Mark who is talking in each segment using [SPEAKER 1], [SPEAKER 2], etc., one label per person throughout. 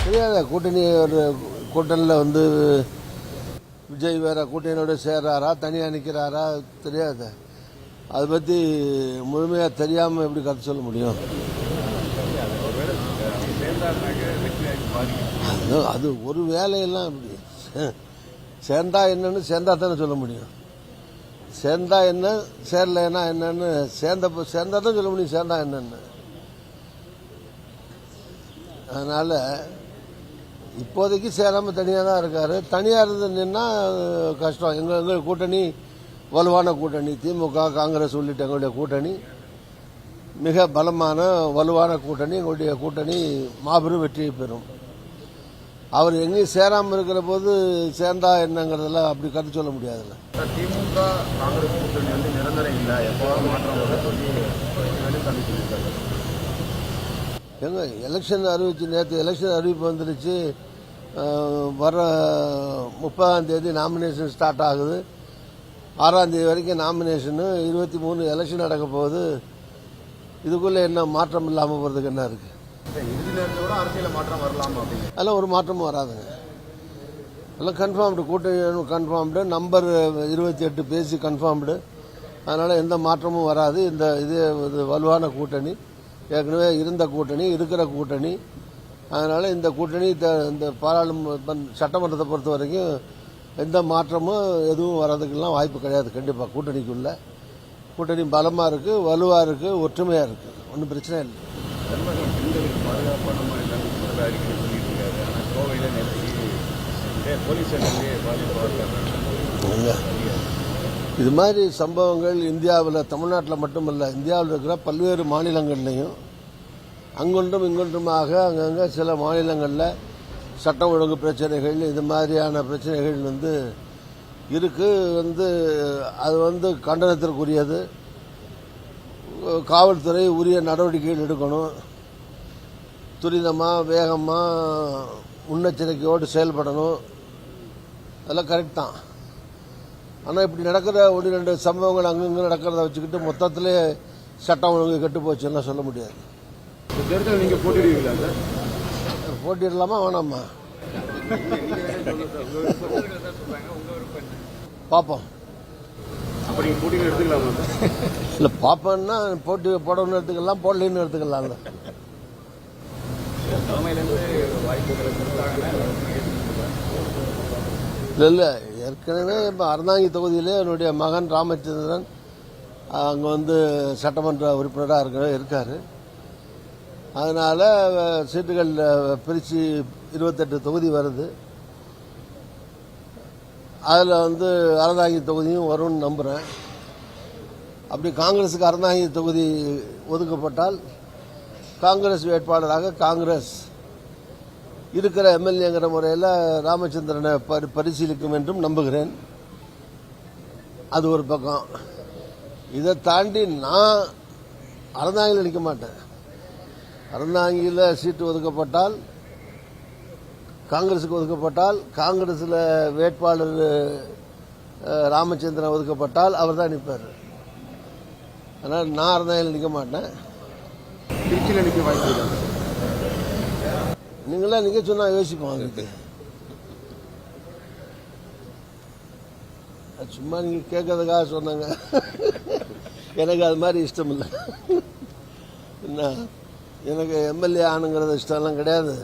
[SPEAKER 1] தெரியாத கூட்டணி ஒரு கூட்டணியில் வந்து விஜய் வேற கூட்டணியோட சேர்றாரா தனியாக நிற்கிறாரா தெரியாது. அதை பற்றி முழுமையாக தெரியாமல் எப்படி கருத்து சொல்ல முடியும்? அது ஒரு வேலையெல்லாம் இப்படி சேர்ந்தா என்னன்னு சேர்ந்தா தானே சொல்ல முடியும். சேர்ந்தா என்ன சேரலைன்னா என்னன்னு சேர்ந்தா தான் சொல்ல முடியும் சேர்ந்தா என்னன்னு. அதனால இப்போதைக்கு சேராம தனியாக தான் இருக்காரு. தனியாக இருந்து நின்னா கஷ்டம். எங்கள் கூட்டணி வலுவான கூட்டணி, திமுக காங்கிரஸ் உள்ளிட்ட எங்களுடைய கூட்டணி மிக பலமான வலுவான கூட்டணி. எங்களுடைய கூட்டணி மாபெரும் வெற்றியை பெறும். அவர் எங்கேயும் சேராமல் இருக்கிற போது சேர்ந்தா என்னங்கிறதெல்லாம் அப்படி கருத்து சொல்ல முடியாதுல்ல.
[SPEAKER 2] திமுக காங்கிரஸ் கூட்டணி வந்து நிரந்தரம் இல்லை, எப்போது மாற்றம் சொல்லி
[SPEAKER 1] எங்க எலெக்ஷன் அறிவிச்சு நேற்று எலெக்ஷன் அறிவிப்பு வந்துருச்சு. வர 30ஆம் தேதி நாமினேஷன் ஸ்டார்ட் ஆகுது. 6ஆம் தேதி வரைக்கும் நாமினேஷனு, 23 எலெக்ஷன் நடக்க போகுது. இதுக்குள்ளே என்ன மாற்றம் இல்லாமல் போகிறதுக்கு என்ன இருக்குது?
[SPEAKER 2] அரசியல் மாற்றம் வரலாம் அப்படின்னு
[SPEAKER 1] அதெல்லாம் ஒரு மாற்றமும் வராதுங்க. எல்லாம் கன்ஃபார்ம்டு, கூட்டணி கன்ஃபார்ம்டு, நம்பர் 28 பேசி கன்ஃபார்ம்டு. அதனால் எந்த மாற்றமும் வராது. இது வலுவான கூட்டணி, ஏற்கனவே இருந்த கூட்டணி, இருக்கிற கூட்டணி. அதனால் இந்த கூட்டணி இந்த சட்டமன்றத்தை பொறுத்த வரைக்கும் எந்த மாற்றமும் எதுவும் வர்றதுக்கெல்லாம் வாய்ப்பு கிடையாது. கண்டிப்பாக கூட்டணி பலமாக இருக்குது, வலுவாக இருக்குது, ஒற்றுமையாக இருக்குது. ஒன்றும் பிரச்சனை இல்லை. இது மாதிரி சம்பவங்கள் இந்தியாவில், தமிழ்நாட்டில் மட்டுமல்ல, இந்தியாவில் இருக்கிற பல்வேறு மாநிலங்கள்லையும் அங்கொன்றும் இங்கொன்றுமாக அங்கங்கே சில மாநிலங்களில் சட்டம் ஒழுங்கு பிரச்சனைகள், இது மாதிரியான பிரச்சனைகள் இருக்குது. அது கண்டனத்திற்குரியது. காவல்துறை உரிய நடவடிக்கைகள் எடுக்கணும். துரிதமாக, வேகமாக, முன்னெச்சரிக்கையோடு செயல்படணும். அதெல்லாம் கரெக்ட் தான். ஆனால் இப்படி நடக்கிற 1-2 சம்பவங்கள் அங்கங்கே நடக்கிறத வச்சுக்கிட்டு மொத்தத்திலே சட்டம் ஒழுங்கு கெட்டு போச்சுன்னா சொல்ல முடியாது.
[SPEAKER 2] தேர்தல் நீங்கள் போட்டிடுவீங்களா சார்?
[SPEAKER 1] போட்டிடலாமா வேணாமா பார்ப்போம்.
[SPEAKER 2] அப்படி போட்டி எடுத்துக்கலாமா?
[SPEAKER 1] இல்லை, பார்ப்போம்னா போட்டி போடணும்னு எடுத்துக்கலாம், போடலன்னு எடுத்துக்கலாம்ல. இல்லை, ஏற்கனவே இப்போ அறந்தாங்கி தொகுதியிலே என்னுடைய மகன் ராமச்சந்திரன் அங்கே சட்டமன்ற உறுப்பினராக இருக்கார். அதனால் சீட்டுகள் பிரித்து 28 தொகுதி வருது. அதில் அறந்தாங்கி தொகுதியும் வரும்னு நம்புகிறேன். அப்படி காங்கிரஸுக்கு அறந்தாங்கி தொகுதி ஒதுக்கப்பட்டால் காங்கிரஸ் வேட்பாளராக காங்கிரஸ் இருக்கிற எம்எல்ஏங்கிற முறையில் ராமச்சந்திரனை பரிசீலிக்கும் என்றும் நம்புகிறேன். அது ஒரு பக்கம். இதை தாண்டி நான் அறந்தாங்கியில் நிற்க மாட்டேன். அறந்தாங்கியில் சீட்டு ஒதுக்கப்பட்டால், காங்கிரஸுக்கு ஒதுக்கப்பட்டால், காங்கிரஸில் வேட்பாளர் ராமச்சந்திரன் ஒதுக்கப்பட்டால் அவர் தான் நிற்பார். அதனால் நான் அறந்தாங்கியில் நிற்க மாட்டேன்.
[SPEAKER 2] திருச்சியில் நிற்க வாய்ப்பு
[SPEAKER 1] நீங்களாம் நிற்க சொன்னால் யோசிப்போம். அதுக்கு சும்மா நீங்கள் கேட்கறதுக்காக சொன்னாங்க. எனக்கு அது மாதிரி இஷ்டம் இல்லை. என்ன, எனக்கு எம்எல்ஏ ஆணுங்கிறது இஷ்டம்லாம் கிடையாது.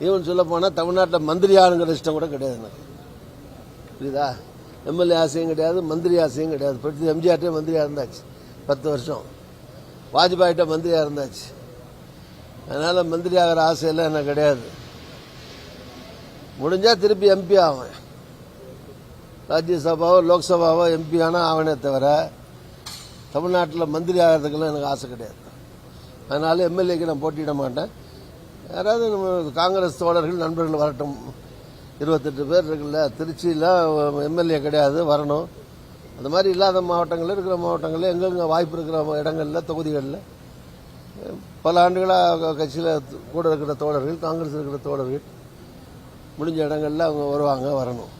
[SPEAKER 1] ஈவன் சொல்ல போனால் தமிழ்நாட்டில் மந்திரி ஆணுங்கிற இஷ்டம் கூட கிடையாது எனக்கு. புரியுதா? எம்எல்ஏ ஆசையும் கிடையாது, மந்திரி ஆசையும் கிடையாது. படுத்து எம்ஜிஆர்ட்டே மந்திரியாக இருந்தாச்சு 10 வருஷம், வாஜ்பாயிட்ட மந்திரியாக இருந்தாச்சு. அதனால் மந்திரி ஆகிற ஆசையெல்லாம் எனக்கு கிடையாது. முடிஞ்சால் திருப்பி எம்பி ஆவேன். ராஜ்யசபாவோ லோக்சபாவோ எம்பி ஆனால் ஆவனே தவிர தமிழ்நாட்டில் மந்திரி ஆகிறதுக்கெல்லாம் எனக்கு ஆசை கிடையாது. அதனால எம்எல்ஏக்கு நான் போட்டியிட மாட்டேன். யாராவது நம்ம காங்கிரஸ் தோழர்கள் நண்பர்கள் வரட்டும். 28 பேர் இருக்குல்ல, திருச்சியில் எம்எல்ஏ கிடையாது, வரணும். அந்த மாதிரி இல்லாத மாவட்டங்களில் இருக்கிற மாவட்டங்களில் எங்கெங்கே வாய்ப்பு இருக்கிற இடங்களில், தொகுதிகளில் பல ஆண்டுகளாக கட்சியில் கூட இருக்கிற தோழர்கள், காங்கிரஸ் இருக்கிற தோழர்கள் முடிஞ்ச இடங்களில் அவங்க வருவாங்க, வரணும்.